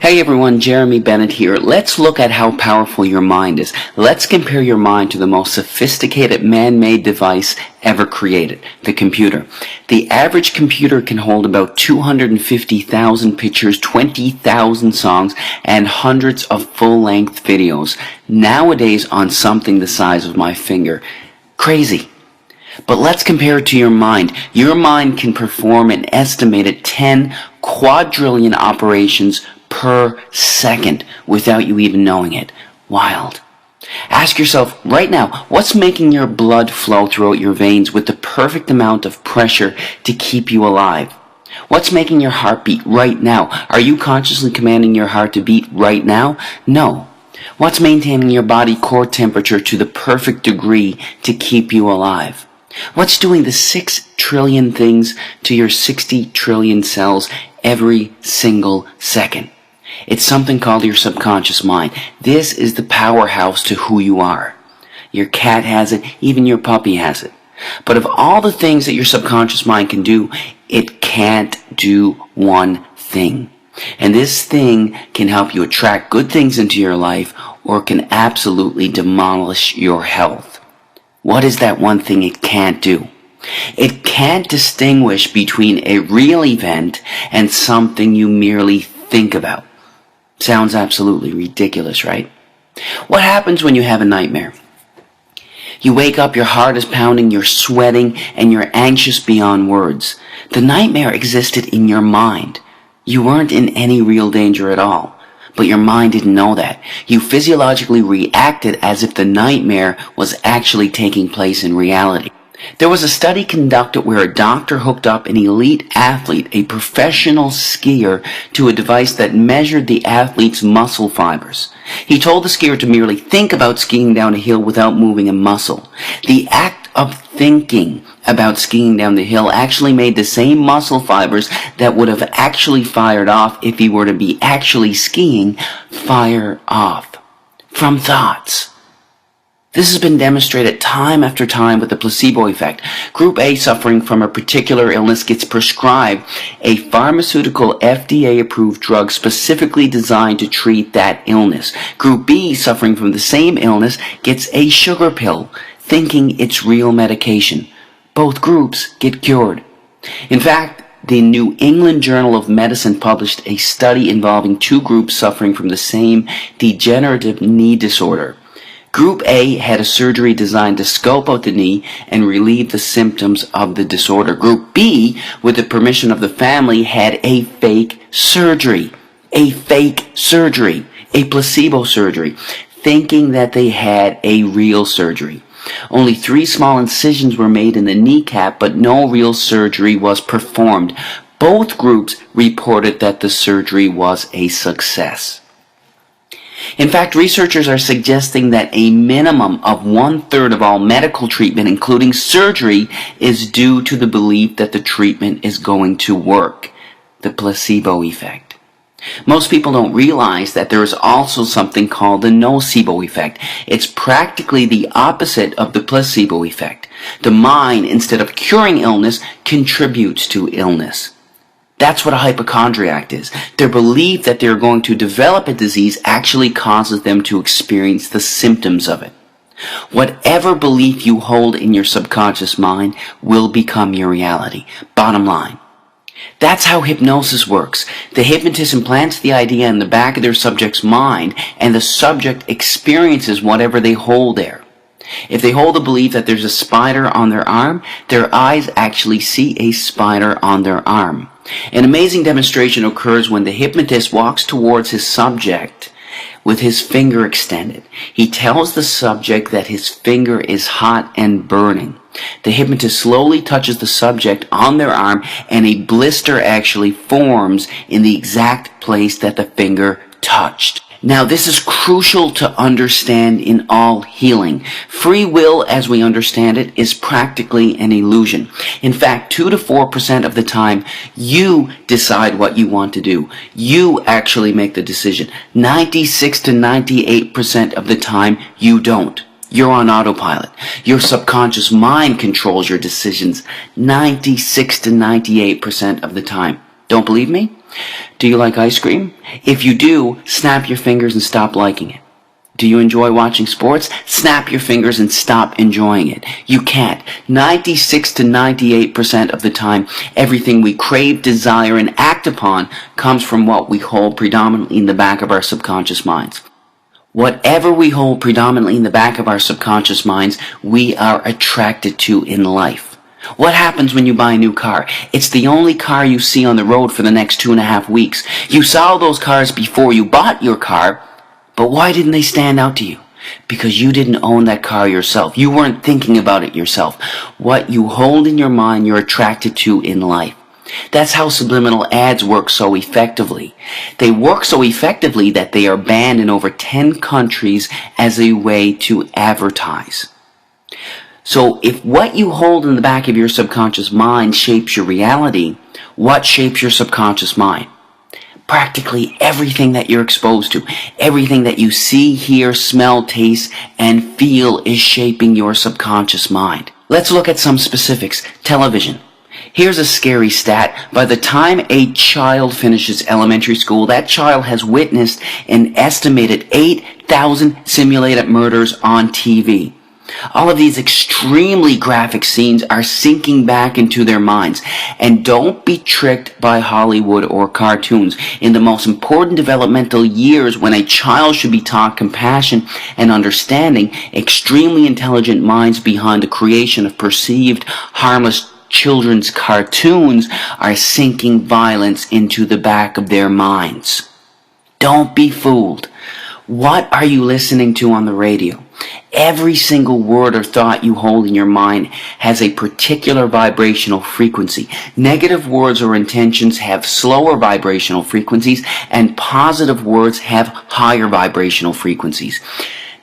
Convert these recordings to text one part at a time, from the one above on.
Hey everyone, Jeremy Bennett here. Let's look at how powerful your mind is. Let's compare your mind to the most sophisticated man-made device ever created, the computer. The average computer can hold about 250,000 pictures, 20,000 songs, and hundreds of full-length videos, nowadays on something the size of my finger. Crazy. But let's compare it to your mind. Your mind can perform an estimated 10 quadrillion operations per second without you even knowing it. Wild. Ask yourself right now, what's making your blood flow throughout your veins with the perfect amount of pressure to keep you alive? What's making your heart beat right now? Are you consciously commanding your heart to beat right now? No. What's maintaining your body core temperature to the perfect degree to keep you alive? What's doing the 6 trillion things to your 60 trillion cells every single second? It's something called your subconscious mind. This is the powerhouse to who you are. Your cat has it, even your puppy has it. But of all the things that your subconscious mind can do, it can't do one thing. And this thing can help you attract good things into your life or can absolutely demolish your health. What is that one thing it can't do? It can't distinguish between a real event and something you merely think about. Sounds absolutely ridiculous, right? What happens when you have a nightmare? You wake up, your heart is pounding, you're sweating, and you're anxious beyond words. The nightmare existed in your mind. You weren't in any real danger at all. But your mind didn't know that. You physiologically reacted as if the nightmare was actually taking place in reality. There was a study conducted where a doctor hooked up an elite athlete, a professional skier, to a device that measured the athlete's muscle fibers. He told the skier to merely think about skiing down a hill without moving a muscle. The act of thinking about skiing down the hill actually made the same muscle fibers that would have actually fired off if he were to be actually skiing fire off from thoughts. This has been demonstrated time after time with the placebo effect. Group A suffering from a particular illness gets prescribed a pharmaceutical FDA-approved drug specifically designed to treat that illness. Group B suffering from the same illness gets a sugar pill, thinking it's real medication. Both groups get cured. In fact, the New England Journal of Medicine published a study involving two groups suffering from the same degenerative knee disorder. Group A had a surgery designed to scope out the knee and relieve the symptoms of the disorder. Group B, with the permission of the family, had a fake surgery. A placebo surgery, thinking that they had a real surgery. Only 3 small incisions were made in the kneecap, but no real surgery was performed. Both groups reported that the surgery was a success. In fact, researchers are suggesting that a minimum of 1/3 of all medical treatment, including surgery, is due to the belief that the treatment is going to work. The placebo effect. Most people don't realize that there is also something called the nocebo effect. It's practically the opposite of the placebo effect. The mind, instead of curing illness, contributes to illness. That's what a hypochondriac is. Their belief that they're going to develop a disease actually causes them to experience the symptoms of it. Whatever belief you hold in your subconscious mind will become your reality. Bottom line. That's how hypnosis works. The hypnotist implants the idea in the back of their subject's mind, and the subject experiences whatever they hold there. If they hold the belief that there's a spider on their arm, their eyes actually see a spider on their arm. An amazing demonstration occurs when the hypnotist walks towards his subject with his finger extended. He tells the subject that his finger is hot and burning. The hypnotist slowly touches the subject on their arm, and a blister actually forms in the exact place that the finger touched. Now, this is crucial to understand in all healing. Free will, as we understand it, is practically an illusion. In fact, 2 to 4% of the time, you decide what you want to do. You actually make the decision. 96 to 98% of the time, you don't. You're on autopilot. Your subconscious mind controls your decisions 96 to 98% of the time. Don't believe me? Do you like ice cream? If you do, snap your fingers and stop liking it. Do you enjoy watching sports? Snap your fingers and stop enjoying it. You can't. 96 to 98% of the time, everything we crave, desire, and act upon comes from what we hold predominantly in the back of our subconscious minds. Whatever we hold predominantly in the back of our subconscious minds, we are attracted to in life. What happens when you buy a new car? It's the only car you see on the road for the next 2.5 weeks. You saw those cars before you bought your car, but why didn't they stand out to you? Because you didn't own that car yourself. You weren't thinking about it yourself. What you hold in your mind, you're attracted to in life. That's how subliminal ads work so effectively. They work so effectively that they are banned in over 10 countries as a way to advertise. So if what you hold in the back of your subconscious mind shapes your reality, what shapes your subconscious mind? Practically everything that you're exposed to, everything that you see, hear, smell, taste, and feel is shaping your subconscious mind. Let's look at some specifics. Television. Here's a scary stat. By the time a child finishes elementary school, that child has witnessed an estimated 8,000 simulated murders on TV. All of these extremely graphic scenes are sinking back into their minds. And don't be tricked by Hollywood or cartoons. In the most important developmental years, when a child should be taught compassion and understanding, extremely intelligent minds behind the creation of perceived harmless children's cartoons are sinking violence into the back of their minds. Don't be fooled. What are you listening to on the radio? Every single word or thought you hold in your mind has a particular vibrational frequency. Negative words or intentions have slower vibrational frequencies, and positive words have higher vibrational frequencies.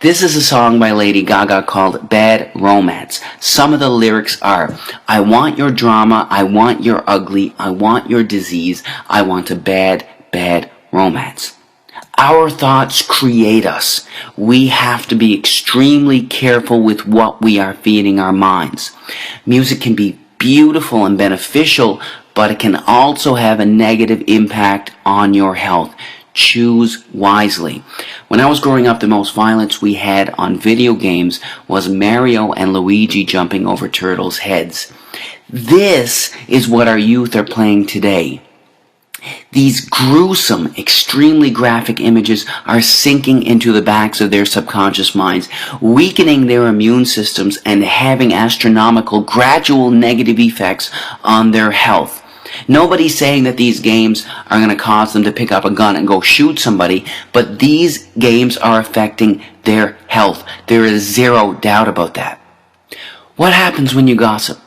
This is a song by Lady Gaga called Bad Romance. Some of the lyrics are, I want your drama, I want your ugly, I want your disease, I want a bad, bad romance. Our thoughts create us. We have to be extremely careful with what we are feeding our minds. Music can be beautiful and beneficial, but it can also have a negative impact on your health. Choose wisely. When I was growing up, the most violence we had on video games was Mario and Luigi jumping over turtles' heads. This is what our youth are playing today. These gruesome, extremely graphic images are sinking into the backs of their subconscious minds, weakening their immune systems and having astronomical, gradual negative effects on their health. Nobody's saying that these games are going to cause them to pick up a gun and go shoot somebody, but these games are affecting their health. There is zero doubt about that. What happens when you gossip?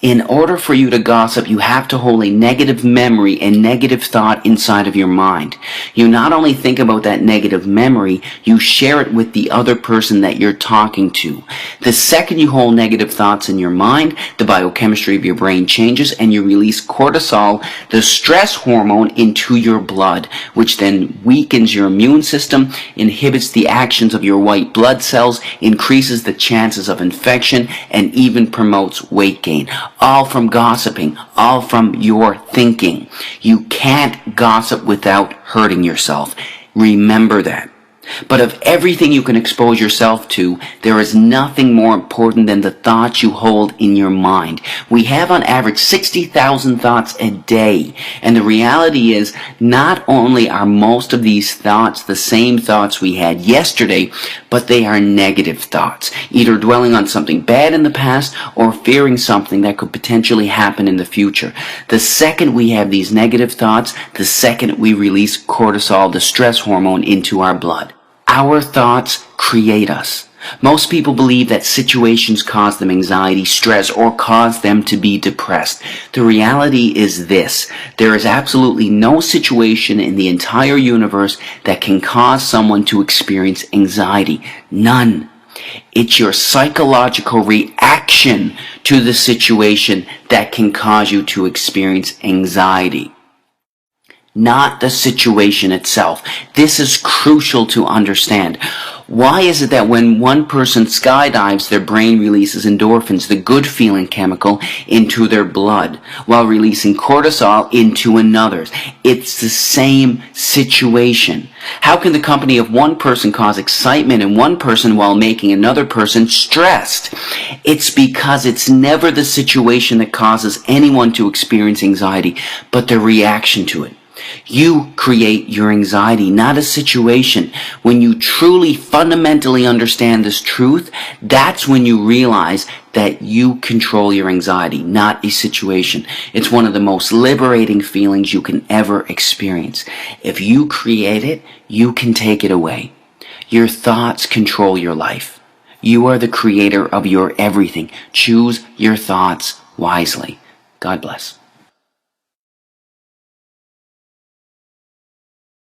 In order for you to gossip, you have to hold a negative memory and negative thought inside of your mind. You not only think about that negative memory, you share it with the other person that you're talking to. The second you hold negative thoughts in your mind, the biochemistry of your brain changes and you release cortisol, the stress hormone, into your blood, which then weakens your immune system, inhibits the actions of your white blood cells, increases the chances of infection, and even promotes weight gain. All from gossiping, all from your thinking. You can't gossip without hurting yourself. Remember that. But of everything you can expose yourself to, there is nothing more important than the thoughts you hold in your mind. We have on average 60,000 thoughts a day. And the reality is, not only are most of these thoughts the same thoughts we had yesterday, but they are negative thoughts, either dwelling on something bad in the past or fearing something that could potentially happen in the future. The second we have these negative thoughts, the second we release cortisol, the stress hormone, into our blood. Our thoughts create us. Most people believe that situations cause them anxiety, stress, or cause them to be depressed. The reality is this: there is absolutely no situation in the entire universe that can cause someone to experience anxiety. None. It's your psychological reaction to the situation that can cause you to experience anxiety, not the situation itself. This is crucial to understand. Why is it that when one person skydives, their brain releases endorphins, the good feeling chemical, into their blood, while releasing cortisol into another's? It's the same situation. How can the company of one person cause excitement in one person while making another person stressed? It's because it's never the situation that causes anyone to experience anxiety, but the reaction to it. You create your anxiety, not a situation. When you truly fundamentally understand this truth, that's when you realize that you control your anxiety, not a situation. It's one of the most liberating feelings you can ever experience. If you create it, you can take it away. Your thoughts control your life. You are the creator of your everything. Choose your thoughts wisely. God bless.